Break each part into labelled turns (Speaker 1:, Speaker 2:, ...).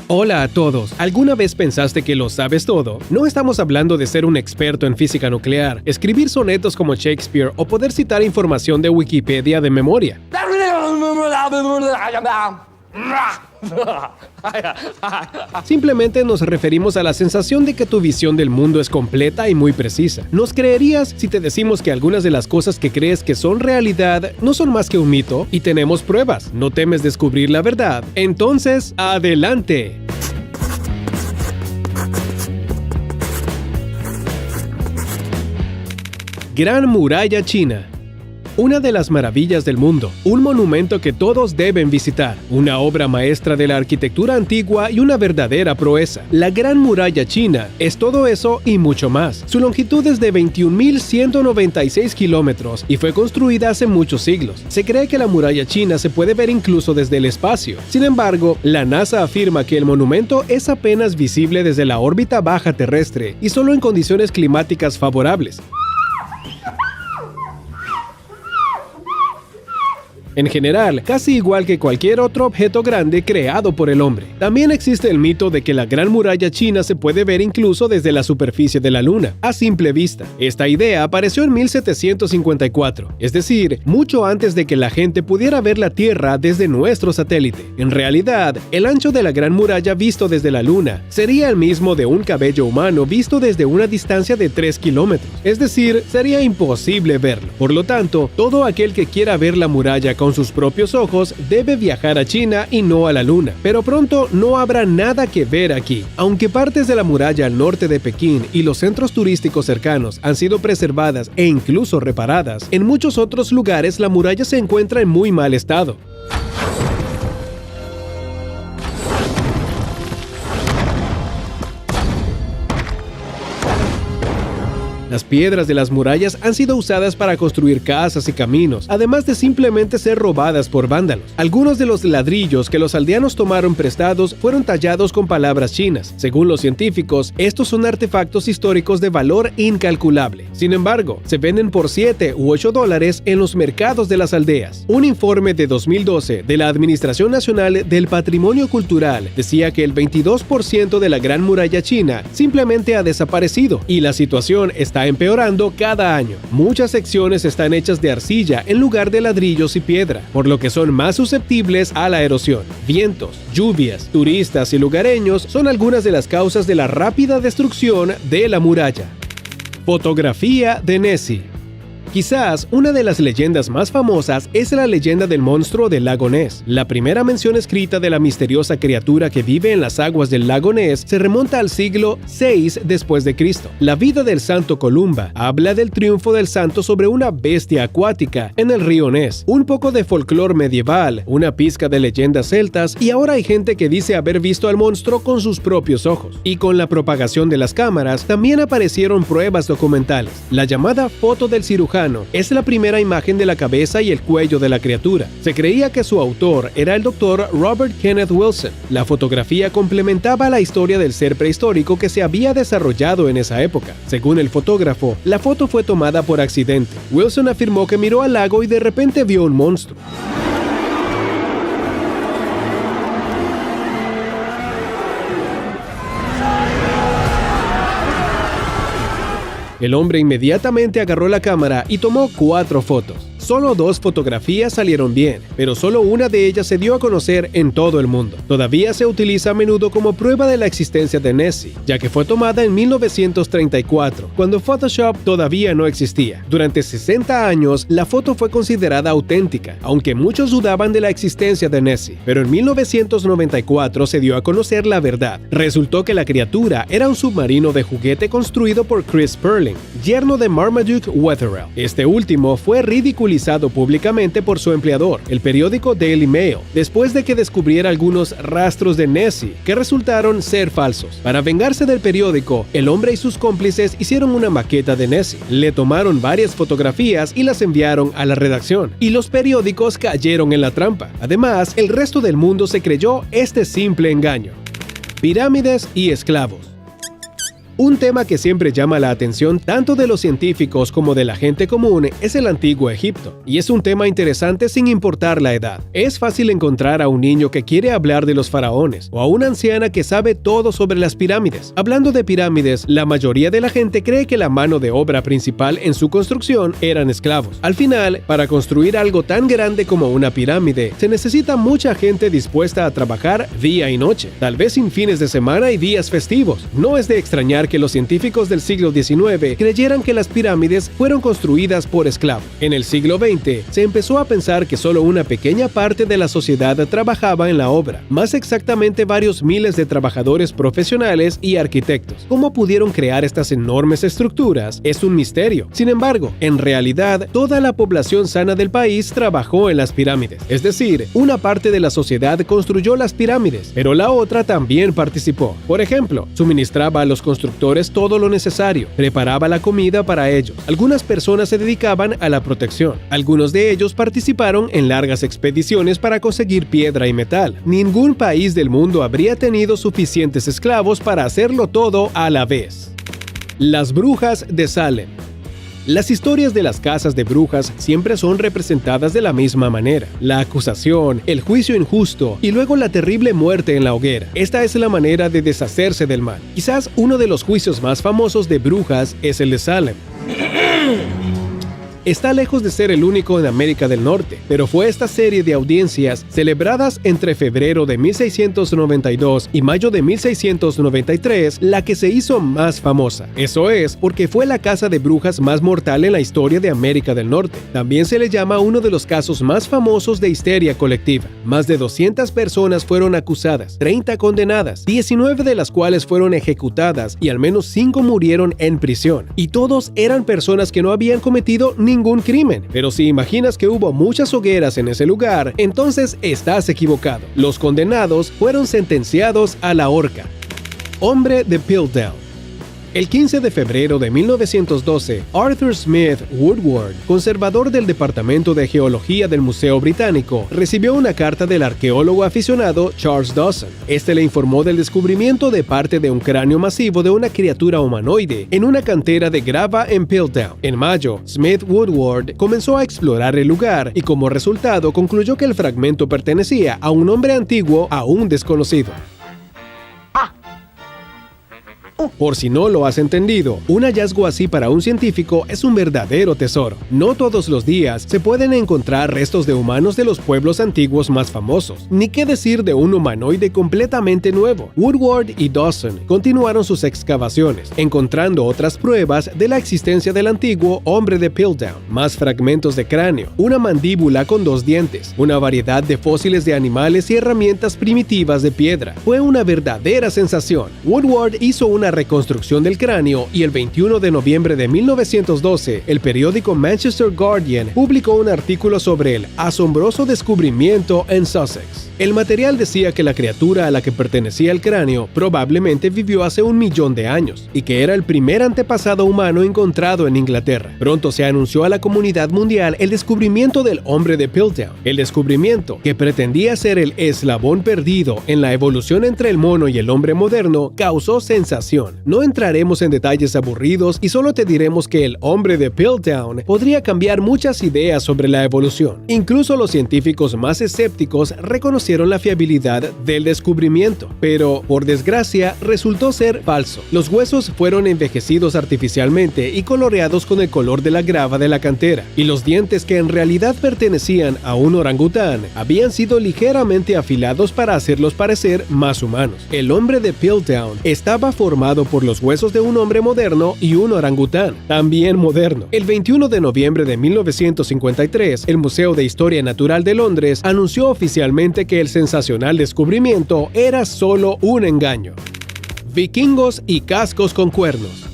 Speaker 1: Hola a todos. ¿Alguna vez pensaste que lo sabes todo? No estamos hablando de ser un experto en física nuclear, escribir sonetos como Shakespeare o poder citar información de Wikipedia de memoria. Simplemente nos referimos a la sensación de que tu visión del mundo es completa y muy precisa. ¿Nos creerías si te decimos que algunas de las cosas que crees que son realidad no son más que un mito? Y tenemos pruebas. ¿No temes descubrir la verdad? Entonces, ¡adelante! Gran Muralla China. Una de las maravillas del mundo, un monumento que todos deben visitar, una obra maestra de la arquitectura antigua y una verdadera proeza. La Gran Muralla China es todo eso y mucho más. Su longitud es de 21.196 kilómetros y fue construida hace muchos siglos. Se cree que la muralla china se puede ver incluso desde el espacio. Sin embargo, la NASA afirma que el monumento es apenas visible desde la órbita baja terrestre y solo en condiciones climáticas favorables. En general, casi igual que cualquier otro objeto grande creado por el hombre. También existe el mito de que la Gran Muralla China se puede ver incluso desde la superficie de la Luna, a simple vista. Esta idea apareció en 1754, es decir, mucho antes de que la gente pudiera ver la Tierra desde nuestro satélite. En realidad, el ancho de la Gran Muralla visto desde la Luna sería el mismo de un cabello humano visto desde una distancia de 3 kilómetros, es decir, sería imposible verlo. Por lo tanto, todo aquel que quiera ver la muralla con sus propios ojos debe viajar a China y no a la Luna. Pero pronto no habrá nada que ver aquí. Aunque partes de la muralla al norte de Pekín y los centros turísticos cercanos han sido preservadas e incluso reparadas, en muchos otros lugares la muralla se encuentra en muy mal estado. Las piedras de las murallas han sido usadas para construir casas y caminos, además de simplemente ser robadas por vándalos. Algunos de los ladrillos que los aldeanos tomaron prestados fueron tallados con palabras chinas. Según los científicos, estos son artefactos históricos de valor incalculable. Sin embargo, se venden por $7 u $8 en los mercados de las aldeas. Un informe de 2012 de la Administración Nacional del Patrimonio Cultural decía que el 22% de la Gran Muralla China simplemente ha desaparecido y la situación está empeorando cada año. Muchas secciones están hechas de arcilla en lugar de ladrillos y piedra, por lo que son más susceptibles a la erosión. Vientos, lluvias, turistas y lugareños son algunas de las causas de la rápida destrucción de la muralla. Fotografía de Nessie. Quizás una de las leyendas más famosas es la leyenda del monstruo del lago Ness. La primera mención escrita de la misteriosa criatura que vive en las aguas del lago Ness se remonta al siglo VI después de Cristo. La vida del santo Columba habla del triunfo del santo sobre una bestia acuática en el río Ness. Un poco de folclore medieval, una pizca de leyendas celtas y ahora hay gente que dice haber visto al monstruo con sus propios ojos. Y con la propagación de las cámaras también aparecieron pruebas documentales. La llamada foto del cirujano es la primera imagen de la cabeza y el cuello de la criatura. Se creía que su autor era el Dr. Robert Kenneth Wilson. La fotografía complementaba la historia del ser prehistórico que se había desarrollado en esa época. Según el fotógrafo, la foto fue tomada por accidente. Wilson afirmó que miró al lago y de repente vio un monstruo. El hombre inmediatamente agarró la cámara y tomó 4 fotos. Solo 2 fotografías salieron bien, pero solo una de ellas se dio a conocer en todo el mundo. Todavía se utiliza a menudo como prueba de la existencia de Nessie, ya que fue tomada en 1934, cuando Photoshop todavía no existía. Durante 60 años, la foto fue considerada auténtica, aunque muchos dudaban de la existencia de Nessie. Pero en 1994 se dio a conocer la verdad. Resultó que la criatura era un submarino de juguete construido por Chris Perling, yerno de Marmaduke Wetherell. Este último fue ridiculizado públicamente por su empleador, el periódico Daily Mail, después de que descubriera algunos rastros de Nessie que resultaron ser falsos. Para vengarse del periódico, el hombre y sus cómplices hicieron una maqueta de Nessie. Le tomaron varias fotografías y las enviaron a la redacción, y los periódicos cayeron en la trampa. Además, el resto del mundo se creyó este simple engaño. Pirámides y esclavos. Un tema que siempre llama la atención tanto de los científicos como de la gente común es el antiguo Egipto, y es un tema interesante sin importar la edad. Es fácil encontrar a un niño que quiere hablar de los faraones o a una anciana que sabe todo sobre las pirámides. Hablando de pirámides, la mayoría de la gente cree que la mano de obra principal en su construcción eran esclavos. Al final, para construir algo tan grande como una pirámide, se necesita mucha gente dispuesta a trabajar día y noche, tal vez sin fines de semana y días festivos. No es de extrañar que los científicos del siglo XIX creyeran que las pirámides fueron construidas por esclavos. En el siglo XX, se empezó a pensar que solo una pequeña parte de la sociedad trabajaba en la obra, más exactamente varios miles de trabajadores profesionales y arquitectos. ¿Cómo pudieron crear estas enormes estructuras? Es un misterio. Sin embargo, en realidad, toda la población sana del país trabajó en las pirámides. Es decir, una parte de la sociedad construyó las pirámides, pero la otra también participó. Por ejemplo, suministraba a los constructores todo lo necesario, preparaba la comida para ellos. Algunas personas se dedicaban a la protección. Algunos de ellos participaron en largas expediciones para conseguir piedra y metal. Ningún país del mundo habría tenido suficientes esclavos para hacerlo todo a la vez. Las brujas de Salem. Las historias de las casas de brujas siempre son representadas de la misma manera. La acusación, el juicio injusto y luego la terrible muerte en la hoguera. Esta es la manera de deshacerse del mal. Quizás uno de los juicios más famosos de brujas es el de Salem. Está lejos de ser el único en América del Norte, pero fue esta serie de audiencias celebradas entre febrero de 1692 y mayo de 1693 la que se hizo más famosa. Eso es porque fue la caza de brujas más mortal en la historia de América del Norte. También se le llama uno de los casos más famosos de histeria colectiva. Más de 200 personas fueron acusadas, 30 condenadas, 19 de las cuales fueron ejecutadas y al menos 5 murieron en prisión. Y todos eran personas que no habían cometido ningún crimen. Pero si imaginas que hubo muchas hogueras en ese lugar, entonces estás equivocado. Los condenados fueron sentenciados a la horca. Hombre de Piltdown. El 15 de febrero de 1912, Arthur Smith Woodward, conservador del Departamento de Geología del Museo Británico, recibió una carta del arqueólogo aficionado Charles Dawson. Este le informó del descubrimiento de parte de un cráneo masivo de una criatura humanoide en una cantera de grava en Piltdown. En mayo, Smith Woodward comenzó a explorar el lugar y como resultado concluyó que el fragmento pertenecía a un hombre antiguo aún desconocido. Por si no lo has entendido, un hallazgo así para un científico es un verdadero tesoro. No todos los días se pueden encontrar restos de humanos de los pueblos antiguos más famosos, ni qué decir de un humanoide completamente nuevo. Woodward y Dawson continuaron sus excavaciones, encontrando otras pruebas de la existencia del antiguo hombre de Piltdown, más fragmentos de cráneo, una mandíbula con 2 dientes, una variedad de fósiles de animales y herramientas primitivas de piedra. Fue una verdadera sensación. Woodward hizo una reconstrucción del cráneo y el 21 de noviembre de 1912, el periódico Manchester Guardian publicó un artículo sobre el asombroso descubrimiento en Sussex. El material decía que la criatura a la que pertenecía el cráneo probablemente vivió hace 1 millón de años y que era el primer antepasado humano encontrado en Inglaterra. Pronto se anunció a la comunidad mundial el descubrimiento del hombre de Piltdown. El descubrimiento, que pretendía ser el eslabón perdido en la evolución entre el mono y el hombre moderno, causó sensación. No entraremos en detalles aburridos y solo te diremos que el hombre de Piltdown podría cambiar muchas ideas sobre la evolución. Incluso los científicos más escépticos reconocieron la fiabilidad del descubrimiento, pero por desgracia resultó ser falso. Los huesos fueron envejecidos artificialmente y coloreados con el color de la grava de la cantera, y los dientes que en realidad pertenecían a un orangután habían sido ligeramente afilados para hacerlos parecer más humanos. El hombre de Piltdown estaba formado por los huesos de un hombre moderno y un orangután, también moderno. El 21 de noviembre de 1953, el Museo de Historia Natural de Londres anunció oficialmente que el sensacional descubrimiento era solo un engaño. Vikingos y cascos con cuernos.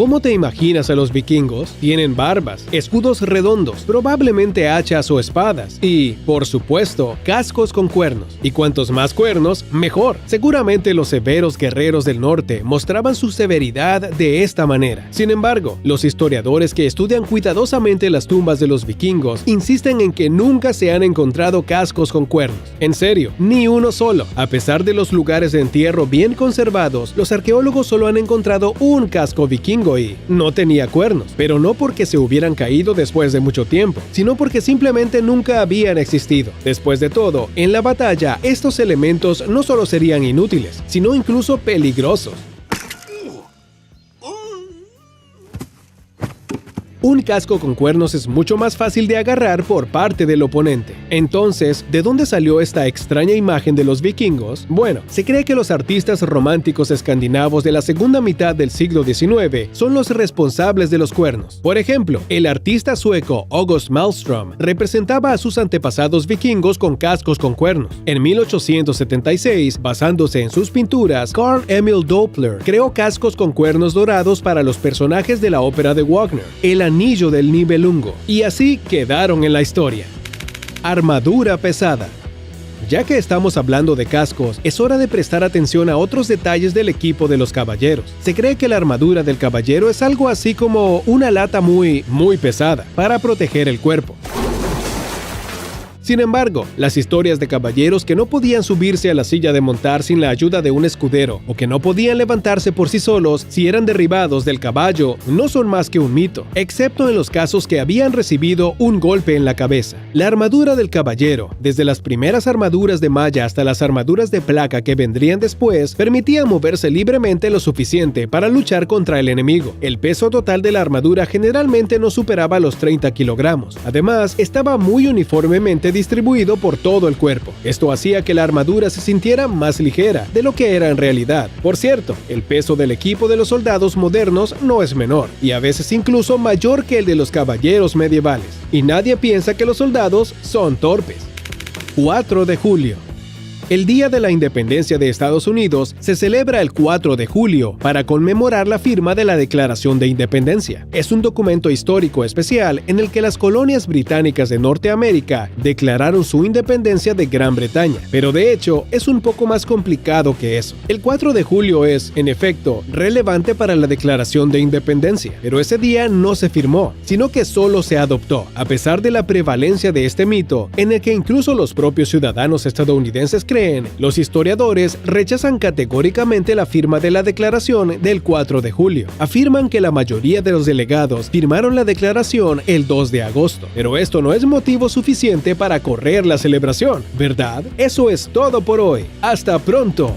Speaker 1: ¿Cómo te imaginas a los vikingos? Tienen barbas, escudos redondos, probablemente hachas o espadas y, por supuesto, cascos con cuernos. Y cuantos más cuernos, mejor. Seguramente los severos guerreros del norte mostraban su severidad de esta manera. Sin embargo, los historiadores que estudian cuidadosamente las tumbas de los vikingos insisten en que nunca se han encontrado cascos con cuernos. En serio, ni uno solo. A pesar de los lugares de entierro bien conservados, los arqueólogos solo han encontrado un casco vikingo y no tenía cuernos, pero no porque se hubieran caído después de mucho tiempo, sino porque simplemente nunca habían existido. Después de todo, en la batalla, estos elementos no solo serían inútiles, sino incluso peligrosos. Un casco con cuernos es mucho más fácil de agarrar por parte del oponente. Entonces, ¿de dónde salió esta extraña imagen de los vikingos? Bueno, se cree que los artistas románticos escandinavos de la segunda mitad del siglo XIX son los responsables de los cuernos. Por ejemplo, el artista sueco August Malmström representaba a sus antepasados vikingos con cascos con cuernos. En 1876, basándose en sus pinturas, Carl Emil Doppler creó cascos con cuernos dorados para los personajes de la ópera de Wagner, El Anillo del Nibelungo, y así quedaron en la historia. Armadura pesada. Ya que estamos hablando de cascos, es hora de prestar atención a otros detalles del equipo de los caballeros. Se cree que la armadura del caballero es algo así como una lata muy pesada para proteger el cuerpo. Sin embargo, las historias de caballeros que no podían subirse a la silla de montar sin la ayuda de un escudero o que no podían levantarse por sí solos si eran derribados del caballo no son más que un mito, excepto en los casos que habían recibido un golpe en la cabeza. La armadura del caballero, desde las primeras armaduras de malla hasta las armaduras de placa que vendrían después, permitía moverse libremente lo suficiente para luchar contra el enemigo. El peso total de la armadura generalmente no superaba los 30 kilogramos. Además, estaba muy uniformemente distribuido por todo el cuerpo. Esto hacía que la armadura se sintiera más ligera de lo que era en realidad. Por cierto, el peso del equipo de los soldados modernos no es menor, y a veces incluso mayor que el de los caballeros medievales. Y nadie piensa que los soldados son torpes. 4 de julio. El Día de la Independencia de Estados Unidos se celebra el 4 de julio para conmemorar la firma de la Declaración de Independencia. Es un documento histórico especial en el que las colonias británicas de Norteamérica declararon su independencia de Gran Bretaña, pero de hecho es un poco más complicado que eso. El 4 de julio es, en efecto, relevante para la Declaración de Independencia, pero ese día no se firmó, sino que solo se adoptó, a pesar de la prevalencia de este mito, en el que incluso los propios ciudadanos estadounidenses creen. Los historiadores rechazan categóricamente la firma de la declaración del 4 de julio. Afirman que la mayoría de los delegados firmaron la declaración el 2 de agosto. Pero esto no es motivo suficiente para correr la celebración, ¿verdad? Eso es todo por hoy. ¡Hasta pronto!